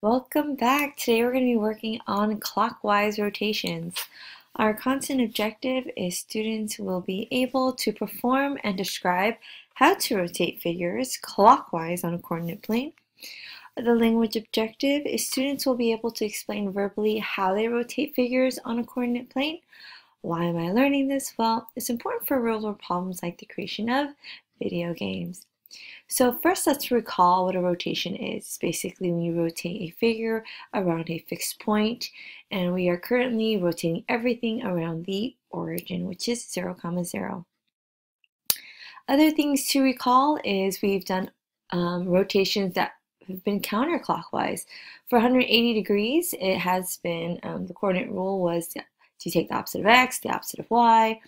Welcome back. Today we're going to be working on clockwise rotations. Our constant objective is students will be able to perform and describe how to rotate figures clockwise on a coordinate plane. The language objective is students will be able to explain verbally how they rotate figures on a coordinate plane. Why am I learning this? Well, it's important for real-world problems like the creation of video games. So first, let's recall what a rotation is. It's basically when you rotate a figure around a fixed point, and we are currently rotating everything around the origin, which is 0, 0. Other things to recall is we've done rotations that have been counterclockwise. For 180 degrees, it has been, the coordinate rule was to take the opposite of x, the opposite of y.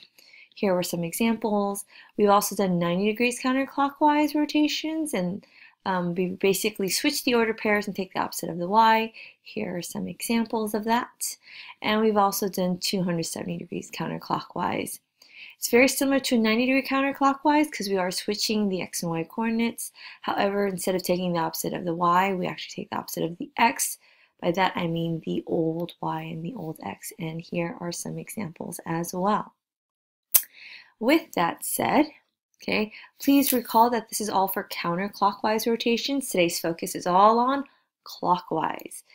Here were some examples. We've also done 90 degrees counterclockwise rotations, and we basically switch the order pairs and take the opposite of the y. Here are some examples of that. And we've also done 270 degrees counterclockwise. It's very similar to a 90-degree counterclockwise because we are switching the x and y coordinates. However, instead of taking the opposite of the y, we actually take the opposite of the x. By that I mean the old y and the old x. And here are some examples as well. With that said, okay, please recall that this is all for counterclockwise rotations. Today's focus is all on clockwise.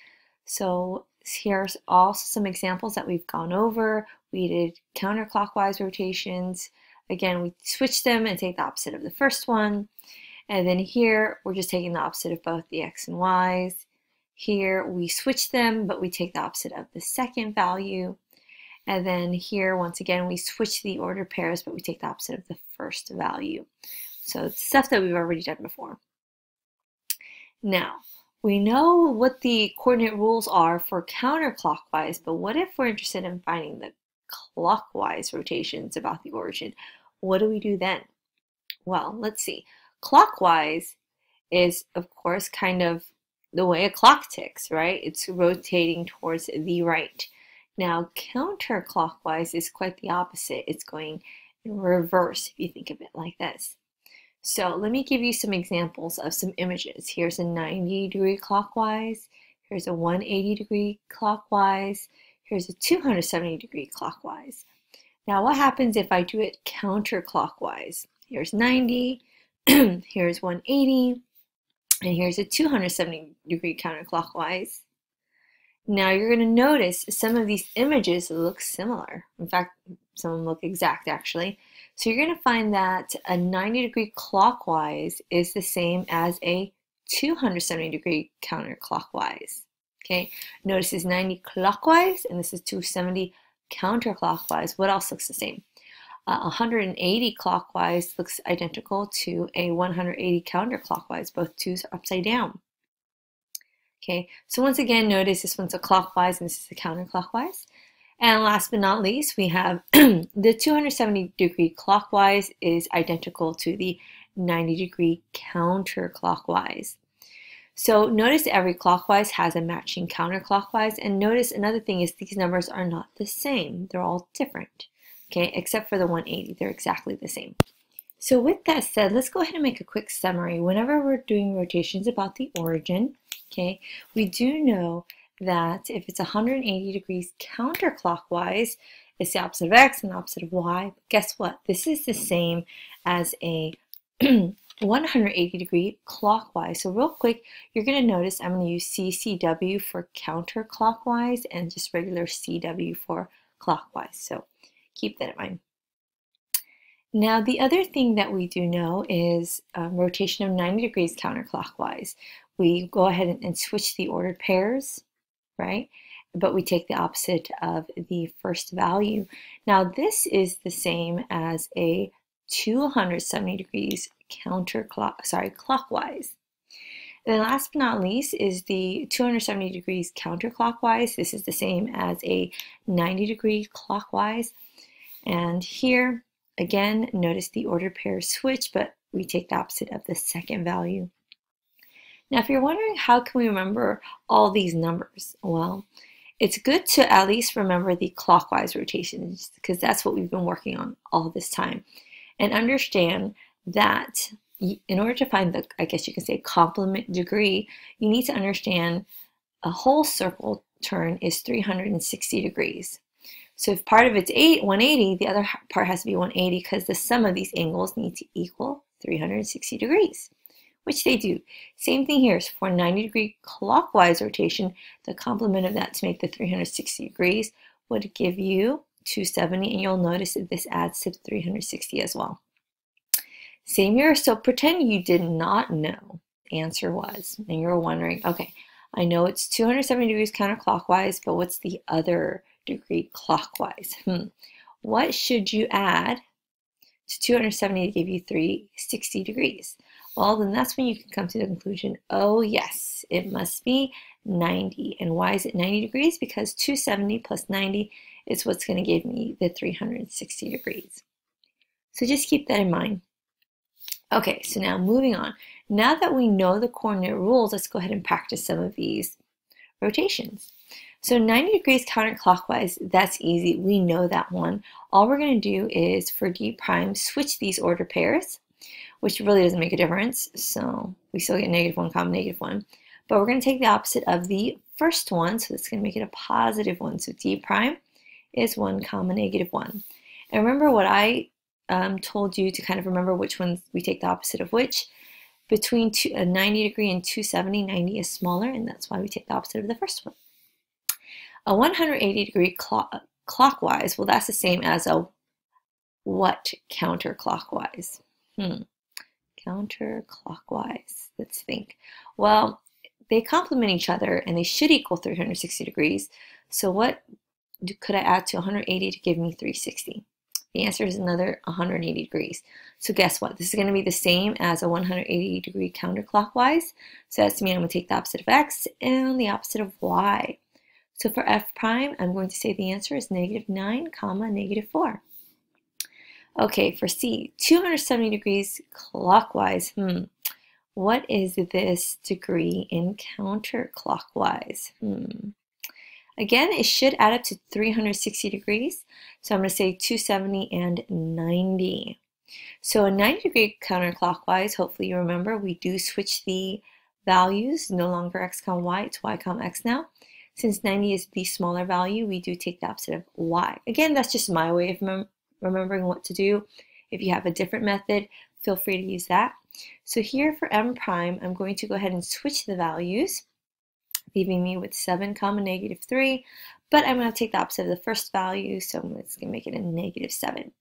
So here's also some examples that we've gone over. We did counterclockwise rotations. Again, we switch them and take the opposite of the first one. And then here, we're just taking the opposite of both the x and y's. Here, we switch them, but we take the opposite of the second value. And then here, once again, we switch the order pairs, but we take the opposite of the first value. So it's stuff that we've already done before. Now, we know what the coordinate rules are for counterclockwise, but what if we're interested in finding the clockwise rotations about the origin? What do we do then? Well, let's see. Clockwise is, of course, kind of the way a clock ticks, right? It's rotating towards the right. Now, counterclockwise is quite the opposite. It's going in reverse, if you think of it like this. So let me give you some examples of some images. Here's a 90-degree clockwise. Here's a 180-degree clockwise. Here's a 270-degree clockwise. Now, what happens if I do it counterclockwise? Here's 90, here's 180, and here's a 270-degree counterclockwise. Now you're going to notice some of these images look similar. In fact, some of them look exact actually. So you're going to find that a 90-degree clockwise is the same as a 270-degree counterclockwise. Okay, notice this is 90 clockwise and this is 270 counterclockwise. What else looks the same? 180 clockwise looks identical to a 180 counterclockwise. Both twos are upside down. Okay, so once again, notice this one's a clockwise and this is a counterclockwise. And last but not least, we have the 270-degree clockwise is identical to the 90-degree counterclockwise. So notice every clockwise has a matching counterclockwise, and notice another thing is these numbers are not the same. They're all different, okay, except for the 180. They're exactly the same. So with that said, let's go ahead and make a quick summary. Whenever we're doing rotations about the origin, okay, we do know that if it's 180 degrees counterclockwise, it's the opposite of x and the opposite of y. But guess what? This is the same as a 180 degree clockwise. So real quick, you're going to notice I'm going to use CCW for counterclockwise and just regular CW for clockwise. So keep that in mind. Now, the other thing that we do know is rotation of 90 degrees counterclockwise. We go ahead and switch the ordered pairs, right? But we take the opposite of the first value. Now, this is the same as a 270 degrees clockwise. And then last but not least is the 270 degrees counterclockwise. This is the same as a 90 degree clockwise. And here, again, notice the ordered pairs switch, but we take the opposite of the second value. Now, if you're wondering how can we remember all these numbers, well, it's good to at least remember the clockwise rotations because that's what we've been working on all this time. And understand that in order to find the, I guess you can say, complement degree, you need to understand a whole circle turn is 360 degrees. So if part of it's 180, the other part has to be 180 because the sum of these angles need to equal 360 degrees, which they do. Same thing here. So for a 90-degree clockwise rotation, the complement of that to make the 360 degrees would give you 270, and you'll notice that this adds to 360 as well. Same here. So pretend you did not know the answer was, and you were wondering, okay, I know it's 270 degrees counterclockwise, but what's the other degree clockwise? What should you add to 270 to give you 360 degrees? Well, then that's when you can come to the conclusion, oh yes, it must be 90. And why is it 90 degrees? Because 270 plus 90 is what's going to give me the 360 degrees. So just keep that in mind. Okay, so now moving on. Now that we know the coordinate rules, let's go ahead and practice some of these rotations. So 90 degrees counterclockwise, that's easy. We know that one. All we're going to do is for d prime, switch these order pairs, which really doesn't make a difference. So we still get -1, -1. But we're going to take the opposite of the first one, so that's going to make it a +1. So d prime is 1, -1. And remember what I told you to kind of remember which ones we take the opposite of which. Between a 90 degree and 270, 90 is smaller, and that's why we take the opposite of the first one. A 180 degree clockwise, well, that's the same as a what counterclockwise? Counterclockwise, let's think. Well, they complement each other, and they should equal 360 degrees. So what could I add to 180 to give me 360? The answer is another 180 degrees. So guess what? This is going to be the same as a 180 degree counterclockwise. So that's to mean I'm going to take the opposite of x and the opposite of y. So for f prime, I'm going to say the answer is -9, -4. Okay, for c, 270 degrees clockwise. What is this degree in counterclockwise? Again, it should add up to 360 degrees. So I'm going to say 270 and 90. So a 90 degree counterclockwise, hopefully you remember, we do switch the values, no longer x, y, it's y, x now. Since 90 is the smaller value, we do take the opposite of y. Again, that's just my way of remembering what to do. If you have a different method, feel free to use that. So here for m prime, I'm going to go ahead and switch the values, leaving me with 7, -3, but I'm going to take the opposite of the first value, so it's going to make it a -7.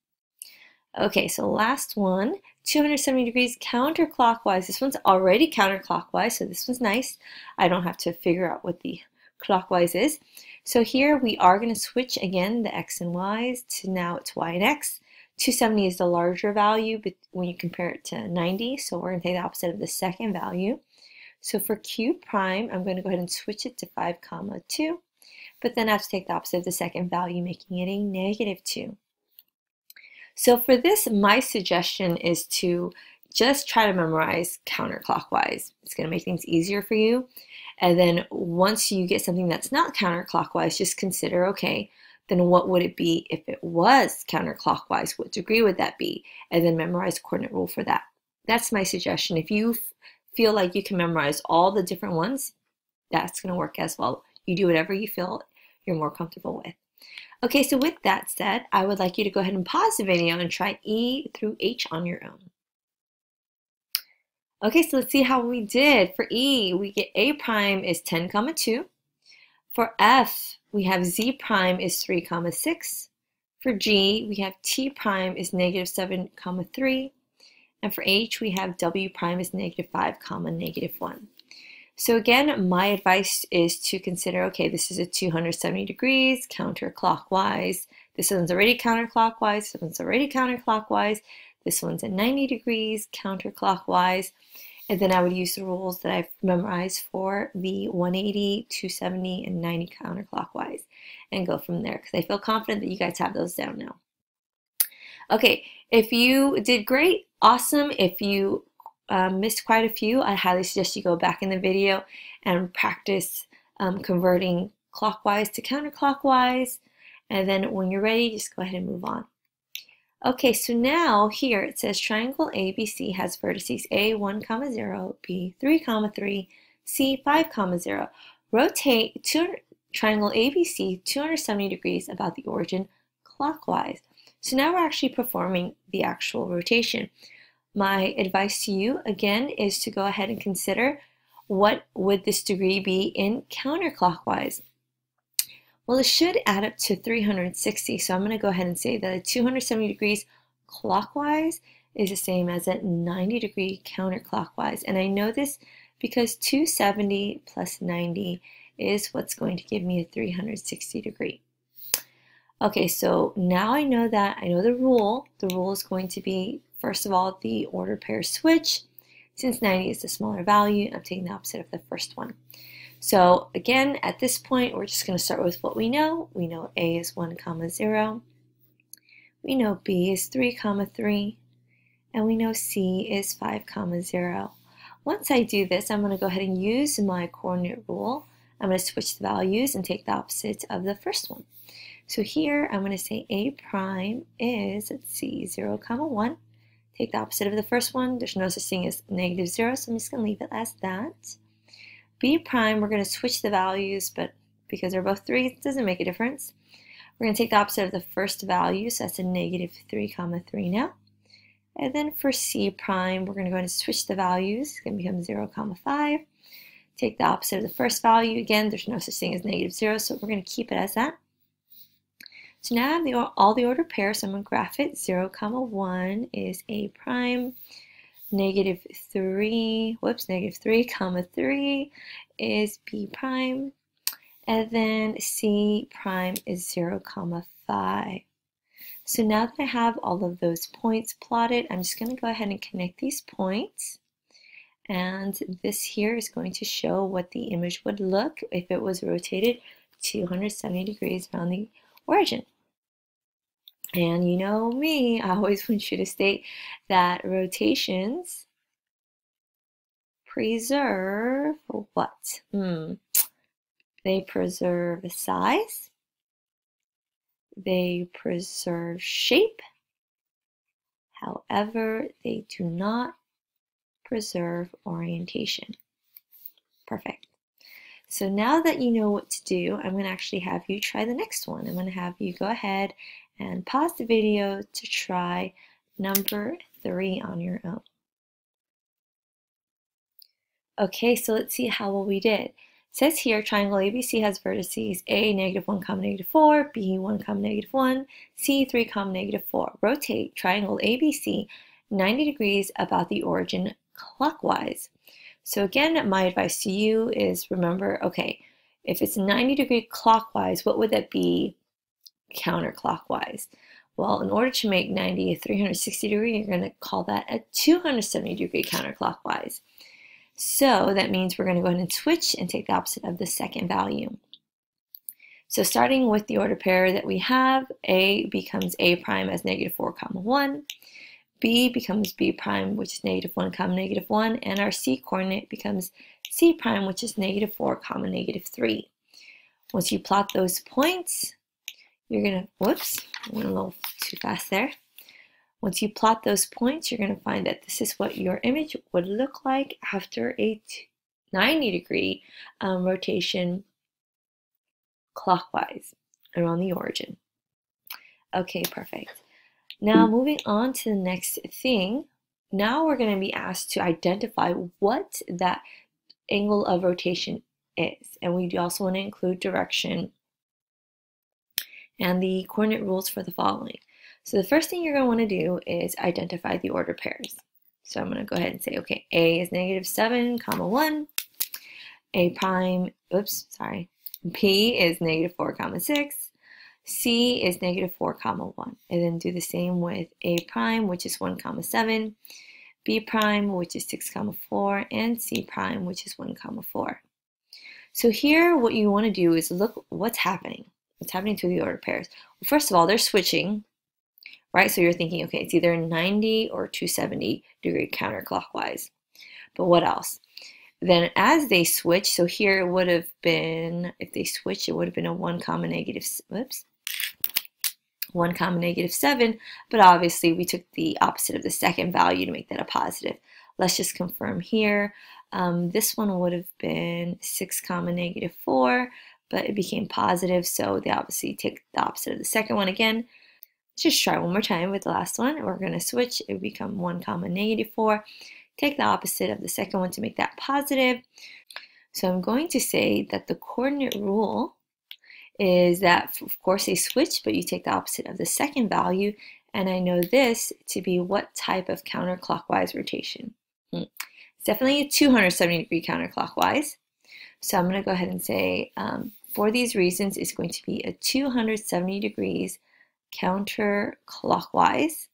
Okay, so last one, 270 degrees counterclockwise. This one's already counterclockwise, so this one's nice. I don't have to figure out what the clockwise is. So here we are going to switch again the x and y's to now it's y and x. 270 is the larger value but when you compare it to 90, so we're going to take the opposite of the second value. So for q prime, I'm going to go ahead and switch it to 5, 2, but then I have to take the opposite of the second value, making it a -2. So for this, my suggestion is to just try to memorize counterclockwise. It's going to make things easier for you. And then once you get something that's not counterclockwise, just consider, okay, then what would it be if it was counterclockwise? What degree would that be? And then memorize the coordinate rule for that. That's my suggestion. If you feel like you can memorize all the different ones, that's going to work as well. You do whatever you feel you're more comfortable with. Okay, so with that said, I would like you to go ahead and pause the video and try E through H on your own. Okay, so let's see how we did. For E, we get A prime is 10, 2. For F, we have Z prime is 3, 6. For G, we have T prime is -7, 3. And for H, we have W prime is -5, -1. So again, my advice is to consider, okay, this is a 270 degrees counterclockwise. This one's already counterclockwise. This one's already counterclockwise. This one's at 90 degrees counterclockwise. And then I would use the rules that I've memorized for the 180, 270, and 90 counterclockwise and go from there because I feel confident that you guys have those down now. Okay, if you did great, awesome. If you missed quite a few, I highly suggest you go back in the video and practice converting clockwise to counterclockwise. And then when you're ready, just go ahead and move on. Okay, so now here it says triangle ABC has vertices A 1, 0, B 3, 3, C 5, 0. rotate triangle ABC 270 degrees about the origin clockwise. So now we're actually performing the actual rotation. My advice to you, again, is to go ahead and consider what would this degree be in counterclockwise. Well, it should add up to 360, so I'm going to go ahead and say that a 270 degrees clockwise is the same as a 90 degree counterclockwise. And I know this because 270 plus 90 is what's going to give me a 360 degree. Okay, so now I know that, I know the rule. The rule is going to be, first of all, the order pair switch. Since 90 is the smaller value, I'm taking the opposite of the first one. So again, at this point, we're just going to start with what we know. We know A is 1, 0. We know B is 3, 3. And we know C is 5, 0. Once I do this, I'm going to go ahead and use my coordinate rule. I'm going to switch the values and take the opposite of the first one. So here, I'm going to say A prime is, let's see, 0, 1. Take the opposite of the first one. There's no such thing as -0, so I'm just going to leave it as that. B prime, we're going to switch the values, but because they're both 3, it doesn't make a difference. We're going to take the opposite of the first value, so that's a -3, 3 now. And then for C prime, we're going to go ahead and switch the values. It's going to become 0, 5. Take the opposite of the first value. Again, there's no such thing as -0, so we're going to keep it as that. So now I have all the order pairs, so I'm going to graph it. 0, 1 is A prime. -3, -3, 3 is B prime. And then C prime is 0, 5. So now that I have all of those points plotted, I'm just going to go ahead and connect these points. And this here is going to show what the image would look if it was rotated 270 degrees around the origin. And you know me, I always want you to state that rotations preserve what? They preserve size, they preserve shape, however, they do not preserve orientation. Perfect. So now that you know what to do, I'm going to actually have you try the next one. I'm going to have you go ahead and pause the video to try number 3 on your own. Okay, so let's see how well we did. It says here, triangle ABC has vertices A, -1, -4, B, 1, -1, C, 3, -4. Rotate triangle ABC 90 degrees about the origin clockwise. So again, my advice to you is remember, okay, if it's 90 degree clockwise, what would that be counterclockwise? Well, in order to make 90 a 360 degree, you're going to call that a 270 degree counterclockwise. So that means we're going to go ahead and switch and take the opposite of the second value. So starting with the order pair that we have, A becomes A prime as -4, 1. B becomes B prime, which is -1, -1. And our C coordinate becomes C prime, which is -4, -3. Once you plot those points, you're going to, whoops, I went a little too fast there. Once you plot those points, you're going to find that this is what your image would look like after a 90 degree rotation clockwise around the origin. Okay, perfect. Now moving on to the next thing, now we're going to be asked to identify what that angle of rotation is. And we also want to include direction and the coordinate rules for the following. So the first thing you're going to want to do is identify the order pairs. So I'm going to go ahead and say, okay, A is -7, 1. A prime, oops, sorry. B is -4, 6. C is -4, 1. And then do the same with A prime, which is 1, 7. B prime, which is 6, 4. And C prime, which is 1, 4. So here, what you want to do is look what's happening. What's happening to the order pairs? Well, first of all, they're switching. Right, so you're thinking, okay, it's either 90 or 270 degree counterclockwise. But what else? Then as they switch, so here it would have been, if they switch, it would have been a 1, -7, but obviously we took the opposite of the second value to make that a positive. Let's just confirm here. This one would have been 6 comma negative 4, but it became positive, so the opposite, take the opposite of the second one again. Let's just try one more time with the last one. We're going to switch. It would become 1 comma negative 4. Take the opposite of the second one to make that positive. So I'm going to say that the coordinate rule is that, of course, they switch, but you take the opposite of the second value, and I know this to be what type of counterclockwise rotation. It's definitely a 270-degree counterclockwise. So I'm going to go ahead and say, for these reasons, it's going to be a 270 degrees counterclockwise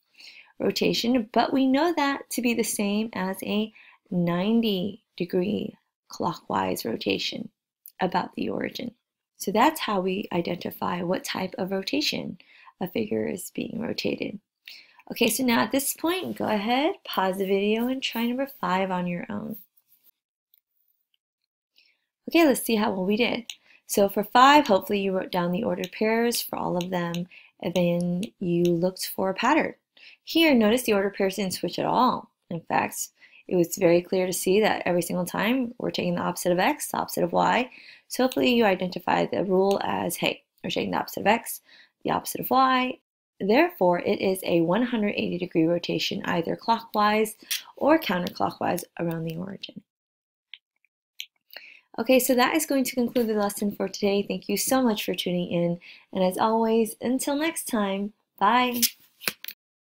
rotation, but we know that to be the same as a 90-degree clockwise rotation about the origin. So that's how we identify what type of rotation a figure is being rotated. Okay, so now at this point, go ahead, pause the video, and try number 5 on your own. Okay, let's see how well we did. So for 5, hopefully you wrote down the ordered pairs for all of them, and then you looked for a pattern. Here, notice the ordered pairs didn't switch at all. In fact, it was very clear to see that every single time we're taking the opposite of x, the opposite of y. So hopefully you identify the rule as, hey, we're taking the opposite of x, the opposite of y. Therefore, it is a 180-degree rotation, either clockwise or counterclockwise around the origin. Okay, so that is going to conclude the lesson for today. Thank you so much for tuning in. And as always, until next time, bye.